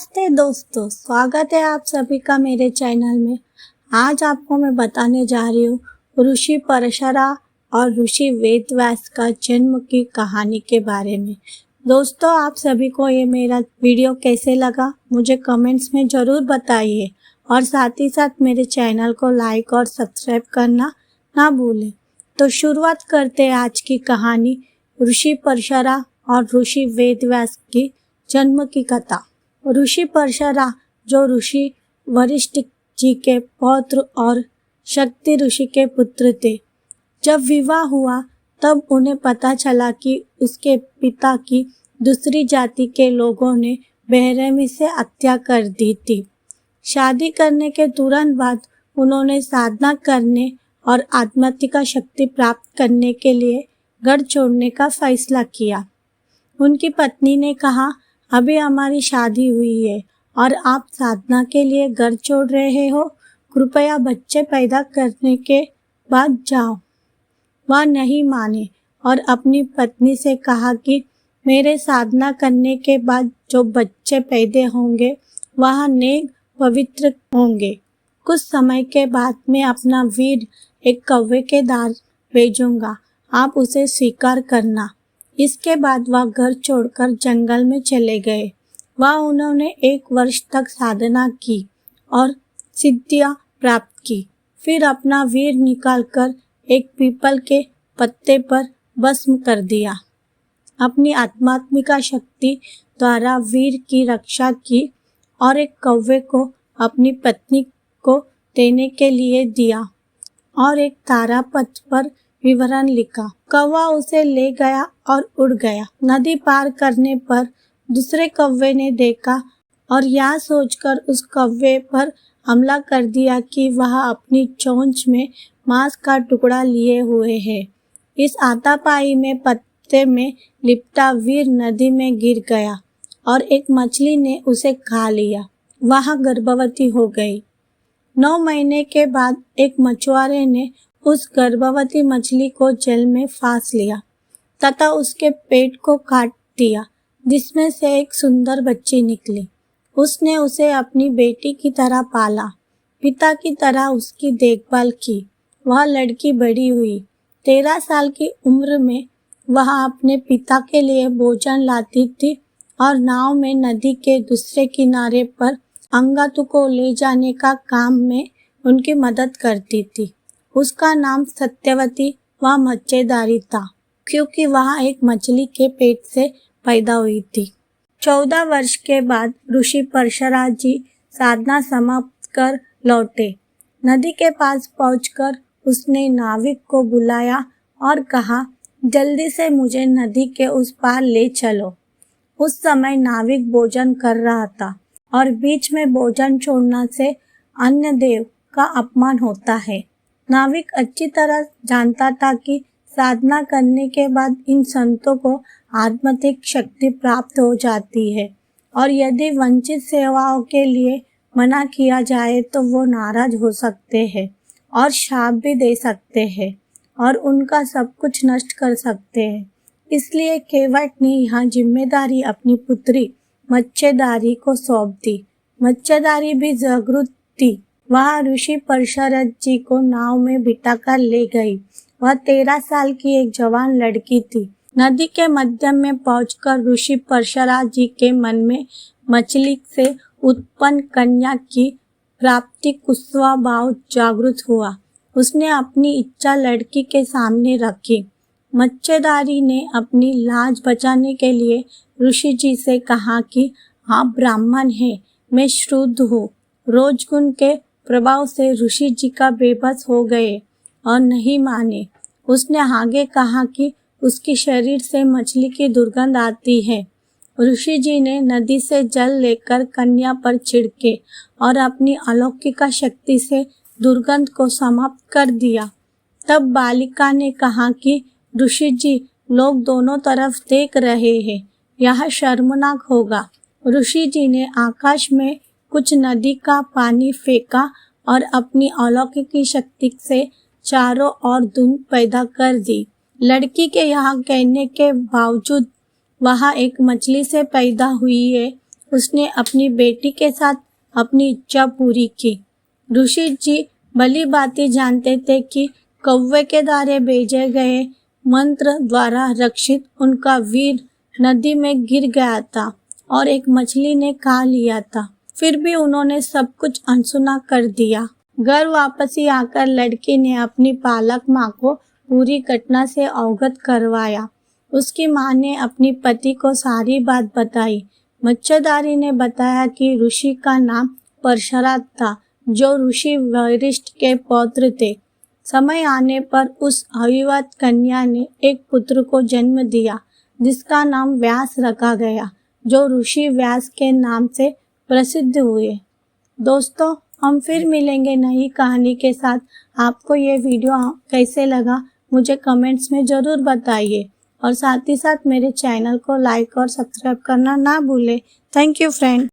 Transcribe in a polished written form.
नमस्ते दोस्तों, स्वागत है आप सभी का मेरे चैनल में। आज आपको मैं बताने जा रही हूँ ऋषि परशरा और ऋषि वेदव्यास का जन्म की कहानी के बारे में। दोस्तों, आप सभी को ये मेरा वीडियो कैसे लगा मुझे कमेंट्स में ज़रूर बताइए और साथ ही साथ मेरे चैनल को लाइक और सब्सक्राइब करना ना भूलें। तो शुरुआत करते हैं आज की कहानी ऋषि परशरा और ऋषि वेदव्यास की जन्म की कथा। ऋषि परशरा जो ऋषि वशिष्ठ जी के पौत्र और शक्ति ऋषि के पुत्र थे, जब विवाह हुआ तब उन्हें पता चला कि उसके पिता की दूसरी जाति के लोगों ने बेरहमी से हत्या कर दी थी। शादी करने के तुरंत बाद उन्होंने साधना करने और आध्यात्मिक शक्ति प्राप्त करने के लिए घर छोड़ने का फैसला किया। उनकी पत्नी ने कहा, अभी हमारी शादी हुई है और आप साधना के लिए घर छोड़ रहे हो, कृपया बच्चे पैदा करने के बाद जाओ। वह नहीं माने और अपनी पत्नी से कहा कि मेरे साधना करने के बाद जो बच्चे पैदा होंगे वह नेक पवित्र होंगे। कुछ समय के बाद मैं अपना वीर एक कौवे के दार भेजूंगा, आप उसे स्वीकार करना। इसके बाद वह घर छोड़कर जंगल में चले गए। वह उन्होंने 1 वर्ष तक साधना की और सिद्धियां प्राप्त की। फिर अपना वीर निकालकर एक पीपल के पत्ते पर भस्म कर दिया। अपनी आध्यात्मिक शक्ति द्वारा वीर की रक्षा की और एक कौवे को अपनी पत्नी को देने के लिए दिया और एक तारापत्र पर विवरण लिखा। कौवा उसे ले गया और उड़ गया। नदी पार करने पर दूसरे कौवे ने देखा और यह सोचकर उस कौवे पर हमला कर दिया कि वह अपनी चोंच में मांस का टुकड़ा लिए हुए है। इस हाथापाई में पत्ते में लिपटा वीर नदी में गिर गया और एक मछली ने उसे खा लिया। वह गर्भवती हो गई। 9 महीने के बाद एक मछुआरे ने उस गर्भवती मछली को जल में फांस लिया तथा उसके पेट को काट दिया, जिसमें से एक सुंदर बच्ची निकली। उसने उसे अपनी बेटी की तरह पाला, पिता की तरह उसकी देखभाल की। वह लड़की बड़ी हुई। 13 साल की उम्र में वह अपने पिता के लिए भोजन लाती थी और नाव में नदी के दूसरे किनारे पर अंगातु को ले जाने का काम में उनकी मदद करती थी। उसका नाम सत्यवती व मच्छेदारी था, क्योंकि वह एक मछली के पेट से पैदा हुई थी। 14 वर्ष के बाद ऋषि परशरा जी साधना समाप्त कर लौटे। नदी के पास पहुंचकर उसने नाविक को बुलाया और कहा, जल्दी से मुझे नदी के उस पार ले चलो। उस समय नाविक भोजन कर रहा था और बीच में भोजन छोड़ने से अन्य देव का अपमान होता है। नाविक अच्छी तरह जानता था कि साधना करने के बाद इन संतों को आध्यात्मिक शक्ति प्राप्त हो जाती है और यदि वंचित सेवाओं के लिए मना किया जाए तो वो नाराज हो सकते हैं और शाप भी दे सकते हैं और उनका सब कुछ नष्ट कर सकते हैं। इसलिए केवट ने यह जिम्मेदारी अपनी पुत्री मच्छेदारी को सौंप दी। मच्छेदारी भी जागरूक थी। वह ऋषि परशरा जी को नाव में बिठाकर ले गई। वह 13 साल की एक जवान लड़की थी। नदी के मध्य में पहुंचकर ऋषि परशरा जी के मन में मछली से उत्पन्न कन्या की प्राप्ति कुत्सित भाव जागृत हुआ। उसने अपनी इच्छा लड़की के सामने रखी। मच्छेदारी ने अपनी लाज बचाने के लिए ऋषि जी से कहा कि आप ब्राह्मण हैं, मैं शुद्ध हूँ। रोजगुण के प्रभाव से ऋषि जी का बेबस हो गए और नहीं माने। उसने आगे कहा कि उसके शरीर से मछली की दुर्गंध आती है। ऋषि जी ने नदी से जल लेकर कन्या पर छिड़के और अपनी अलौकिक शक्ति से दुर्गंध को समाप्त कर दिया। तब बालिका ने कहा कि ऋषि जी, लोग दोनों तरफ देख रहे हैं, यह शर्मनाक होगा। ऋषि जी ने आकाश में कुछ नदी का पानी फेंका और अपनी अलौकिक शक्ति से चारों ओर धुंध पैदा कर दी। लड़की के यहाँ कहने के बावजूद वह एक मछली से पैदा हुई है उसने अपनी बेटी के साथ अपनी इच्छा पूरी की। ऋषि जी भली भांति जानते थे कि कौवे के द्वारा भेजे गए मंत्र द्वारा रक्षित उनका वीर नदी में गिर गया था और एक मछली ने खा लिया था। फिर भी उन्होंने सब कुछ अनसुना कर दिया। घर वापसी आकर लड़की ने अपनी पालक माँ को पूरी घटना से अवगत करवाया। उसकी माँ ने अपनी पति को सारी बात बताई। मच्छरदारी ने बताया कि ऋषि का नाम परशुराम था, जो ऋषि वशिष्ठ के पौत्र थे। समय आने पर उस अविवाहित कन्या ने एक पुत्र को जन्म दिया, जिसका नाम व्यास रखा गया, जो ऋषि व्यास के नाम से प्रसिद्ध हुए। दोस्तों, हम फिर मिलेंगे नई कहानी के साथ। आपको ये वीडियो कैसे लगा मुझे कमेंट्स में ज़रूर बताइए और साथ ही साथ मेरे चैनल को लाइक और सब्सक्राइब करना ना भूलें। Thank you friend.